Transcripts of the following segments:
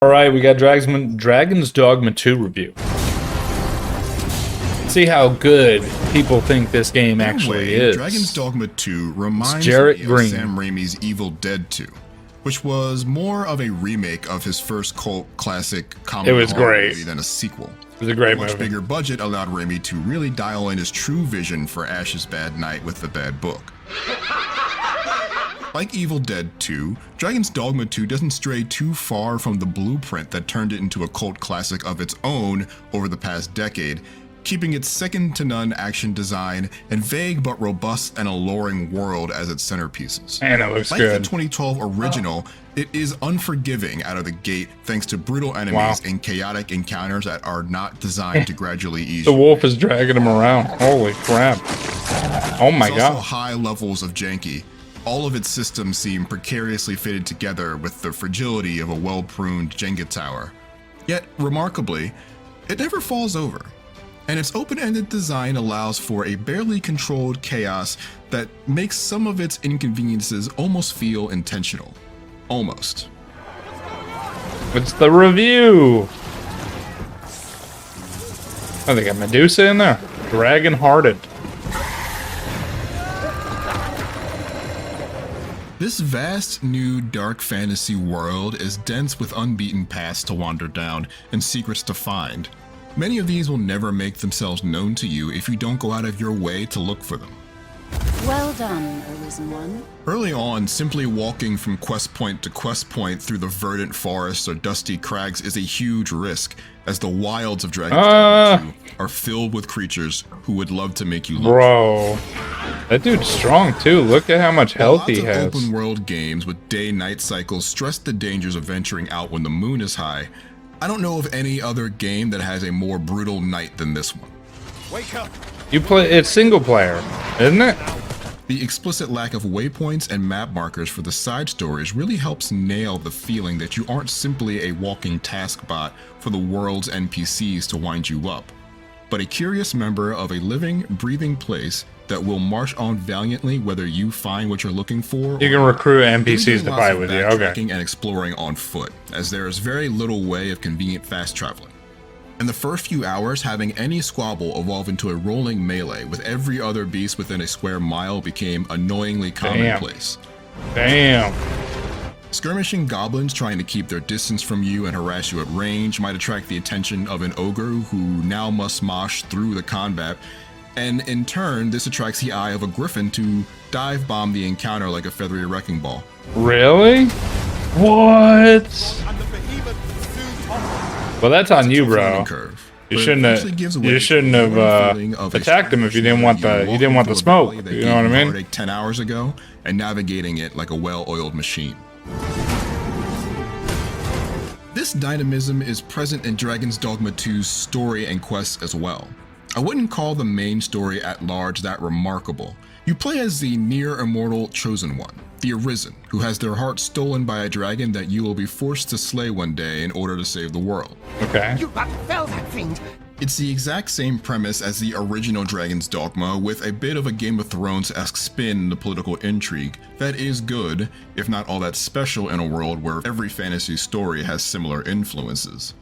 All right, we got Dragon's Dogma 2 review. See how good people think this game actually is. Dragon's Dogma 2 reminds me Jarrett of Green. Sam Raimi's Evil Dead 2, which was more of a remake of his first cult classic comedy horror movie than a sequel. It was a great movie. A much bigger budget allowed Raimi to really dial in his true vision for Ash's bad night with the bad book. Like Evil Dead 2, Dragon's Dogma 2 doesn't stray too far from the blueprint that turned it into a cult classic of its own over the past decade, keeping its second-to-none action design and vague but robust and alluring world as its centerpieces. And it looks like good. The 2012 original, it is unforgiving out of the gate thanks to brutal enemies and chaotic encounters that are not designed to gradually ease The wolf is dragging him around. Holy crap. Oh my god. Also high levels of janky. All of its systems seem precariously fitted together with the fragility of a well-pruned Jenga tower. Yet, remarkably, it never falls over. And its open-ended design allows for a barely controlled chaos that makes some of its inconveniences almost feel intentional. Almost. What's the review? Oh, they got Medusa in there. Dragon-hearted. This vast, new, dark fantasy world is dense with unbeaten paths to wander down and secrets to find. Many of these will never make themselves known to you if you don't go out of your way to look for them. Well done, Arisen One. Early on, simply walking from quest point to quest point through the verdant forests or dusty crags is a huge risk, as the wilds of Dragon's Dogma 2 are filled with creatures who would love to make you look. Bro, that dude's strong too. Look at how much health he has. Lots of open world games with day-night cycles stress the dangers of venturing out when the moon is high. I don't know of any other game that has a more brutal night than this one. Wake up! You play it's single player, isn't it? The explicit lack of waypoints and map markers for the side stories really helps nail the feeling that you aren't simply a walking task bot for the world's NPCs to wind you up, but a curious member of a living, breathing place that will march on valiantly whether you find what you're looking for. You can recruit NPCs to fight with you. Okay. And exploring on foot, as there is very little way of convenient fast traveling. In the first few hours, having any squabble evolve into a rolling melee with every other beast within a square mile became annoyingly commonplace. Damn. Skirmishing goblins trying to keep their distance from you and harass you at range might attract the attention of an ogre who now must mosh through the combat, and in turn, this attracts the eye of a griffin to dive bomb the encounter like a feathery wrecking ball. Really? What? Well, that's on you, bro. You shouldn't have attacked him if you didn't want the smoke. You know what I mean? 10 hours ago and navigating it like a well-oiled machine. This dynamism is present in Dragon's Dogma 2's story and quests as well. I wouldn't call the main story at large that remarkable. You play as the near-immortal Chosen One, the Arisen, who has their heart stolen by a dragon that you will be forced to slay one day in order to save the world. Okay. You but fell that fiend! It's the exact same premise as the original Dragon's Dogma, with a bit of a Game of Thrones-esque spin in the political intrigue that is good, if not all that special in a world where every fantasy story has similar influences.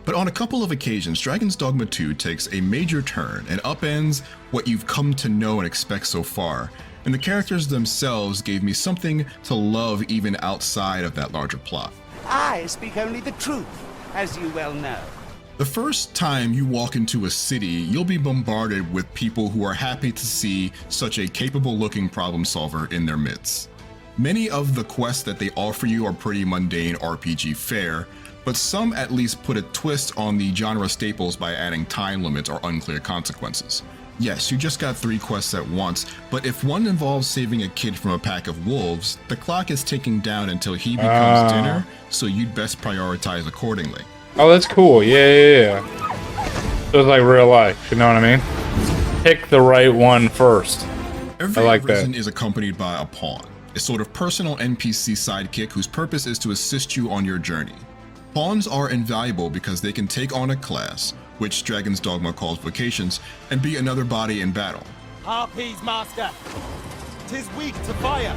But on a couple of occasions, Dragon's Dogma 2 takes a major turn and upends what you've come to know and expect so far, and the characters themselves gave me something to love even outside of that larger plot. I speak only the truth, as you well know. The first time you walk into a city, you'll be bombarded with people who are happy to see such a capable-looking problem solver in their midst. Many of the quests that they offer you are pretty mundane RPG fare, but some at least put a twist on the genre staples by adding time limits or unclear consequences. Yes, you just got 3 quests at once, but if one involves saving a kid from a pack of wolves, the clock is ticking down until he becomes dinner, so you'd best prioritize accordingly. Oh, that's cool. Yeah. So it's like real life, you know what I mean? Pick the right one first. Every I like Arisen that. is accompanied by a pawn, a sort of personal NPC sidekick whose purpose is to assist you on your journey. Pawns are invaluable because they can take on a class, which Dragon's Dogma calls vocations, and be another body in battle. Harpies, master! 'Tis weak to fire!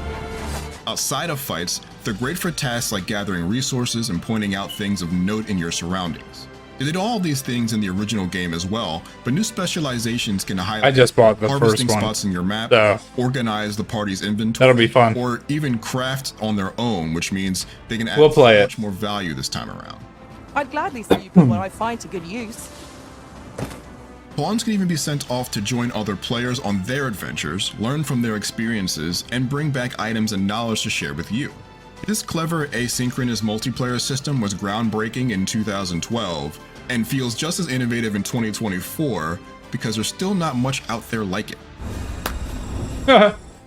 Outside of fights, They're great for tasks like gathering resources and pointing out things of note in your surroundings. They did all these things in the original game as well, but new specializations can highlight I just bought the harvesting first one. spots in your map, So, organize the party's inventory, that'll be fun. or even craft on their own, which means they can add We'll play much it. more value this time around. I'd gladly see you put what I find to good use. Pawns can even be sent off to join other players on their adventures, learn from their experiences, and bring back items and knowledge to share with you. This clever asynchronous multiplayer system was groundbreaking in 2012 and feels just as innovative in 2024 because there's still not much out there like it.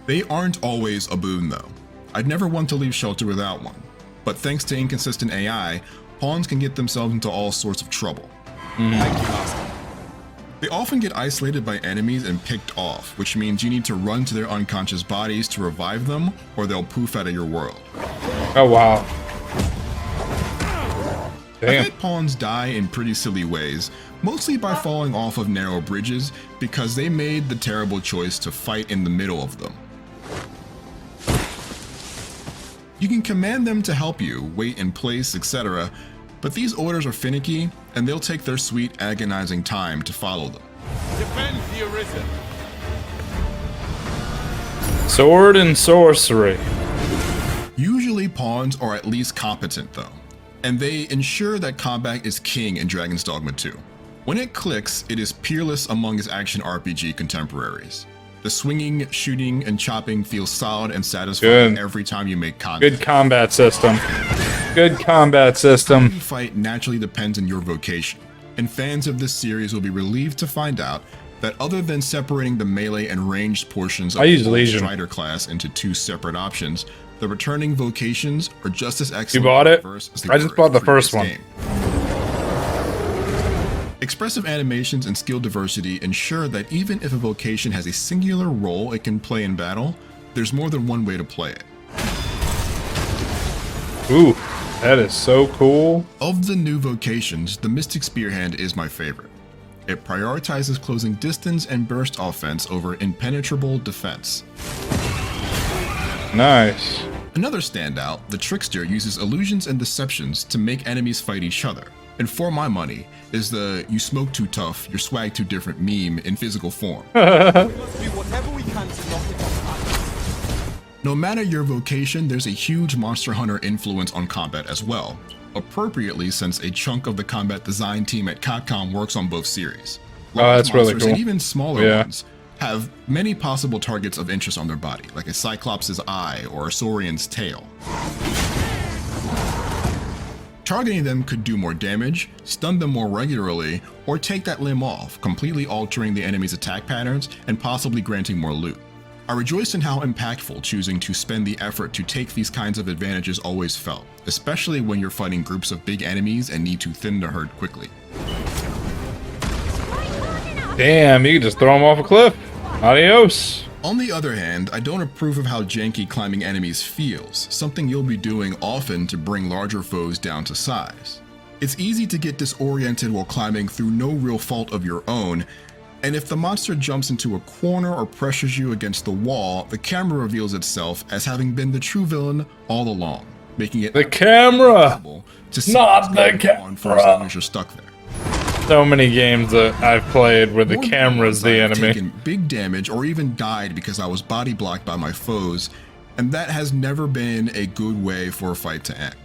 They aren't always a boon though. I'd never want to leave Shelter without one, but thanks to inconsistent AI, pawns can get themselves into all sorts of trouble. They often get isolated by enemies and picked off, which means you need to run to their unconscious bodies to revive them, or they'll poof out of your world. oh wow. I've Damn. had pawns die in pretty silly ways, mostly by falling off of narrow bridges because they made the terrible choice to fight in the middle of them. You can command them to help you, wait in place, etc., but these orders are finicky, and they'll take their sweet, agonizing time to follow them. Defend the Arisen. Sword and sorcery. Usually pawns are at least competent though, and they ensure that combat is king in Dragon's Dogma 2. When it clicks, it is peerless among its action RPG contemporaries. The swinging, shooting, and chopping feels solid and satisfying Good. every time you make contact. Good combat system. Good combat system. The fight naturally depends on your vocation, and fans of this series will be relieved to find out that other than separating the melee and ranged portions of I use the Legion. Strider class into two separate options, the returning vocations are just as excellent. You bought it? diverse as they I just were bought in the first previous one. game. Expressive animations and skill diversity ensure that even if a vocation has a singular role it can play in battle, there's more than one way to play it. Ooh, that is so cool. Of the new vocations, the Mystic Spearhand is my favorite. It prioritizes closing distance and burst offense over impenetrable defense. Nice. Another standout, the Trickster uses illusions and deceptions to make enemies fight each other. And for my money, is the "you smoke too tough, your swag too different" meme in physical form. We must do whatever we can to knock it off. No matter your vocation, there's a huge Monster Hunter influence on combat as well. Appropriately, since a chunk of the combat design team at Capcom works on both series. Oh, that's really monsters cool. And even smaller Yeah. ones have many possible targets of interest on their body, like a Cyclops' eye or a Saurian's tail. Targeting them could do more damage, stun them more regularly, or take that limb off, completely altering the enemy's attack patterns and possibly granting more loot. I rejoice in how impactful choosing to spend the effort to take these kinds of advantages always felt, especially when you're fighting groups of big enemies and need to thin the herd quickly. Damn, you can just throw them off a cliff. Adios. On the other hand, I don't approve of how janky climbing enemies feels, something you'll be doing often to bring larger foes down to size. It's easy to get disoriented while climbing through no real fault of your own, and if the monster jumps into a corner or pressures you against the wall, the camera reveals itself as having been the true villain all along, making it The camera. impossible to see Not what's the going on for as long as you're stuck there. So many games that I've played where the More than camera's once, the I've enemy. taken big damage or even died because I was body blocked by my foes, and that has never been a good way for a fight to end.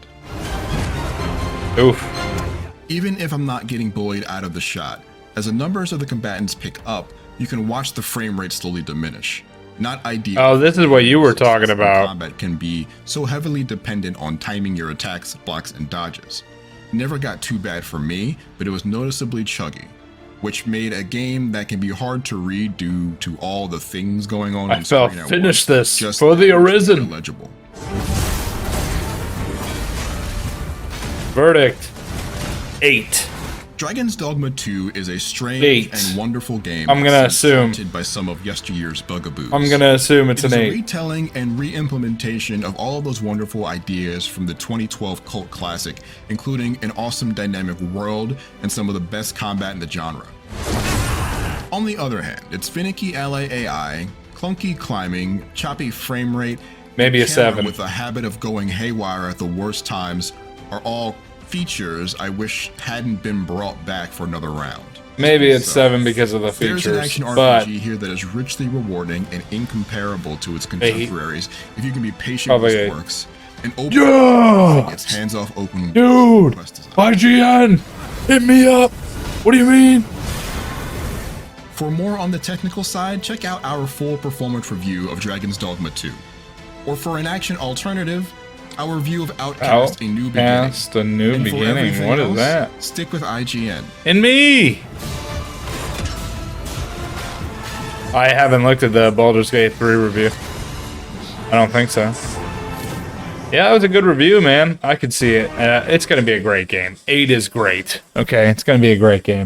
Oof. Even if I'm not getting bullied out of the shot, as the numbers of the combatants pick up, you can watch the frame rate slowly diminish. Not ideal. Oh, this is what you were talking Since about. Combat can be so heavily dependent on timing your attacks, blocks, and dodges. Never got too bad for me, but it was noticeably chuggy, which made a game that can be hard to read due to all the things going on. I on fell screen at finish once. this Just for the Arisen. illegible. Verdict. 8. Dragon's Dogma 2 is a strange 8. and wonderful game. I'm gonna that's assume. tainted by some of yesteryear's bugaboos. I'm gonna assume it's It is an a 8. retelling and re-implementation of all of those wonderful ideas from the 2012 cult classic, including an awesome dynamic world and some of the best combat in the genre. On the other hand, its finicky ally AI, clunky climbing, choppy frame rate, Maybe a camera 7. with a habit of going haywire at the worst times are all features I wish hadn't been brought back for another round. Maybe it's So, 7 because of the There's an features, action but RPG here that is richly rewarding and incomparable to its contemporaries if you can be patient with Probably its 8. works. And open Yeah! its hands-off open Dude! quest design. IGN! Hit me up! What do you mean? For more on the technical side, check out our full performance review of Dragon's Dogma 2. Or for an action alternative, our review of Outcast: A New Beginning. Outcast: A New And for Beginning. everything What is else, that? Stick with IGN. And me! I haven't looked at the Baldur's Gate 3 review. I don't think so. Yeah, that was a good review, man. I could see it. It's going to be a great game. 8 is great. Okay, it's going to be a great game.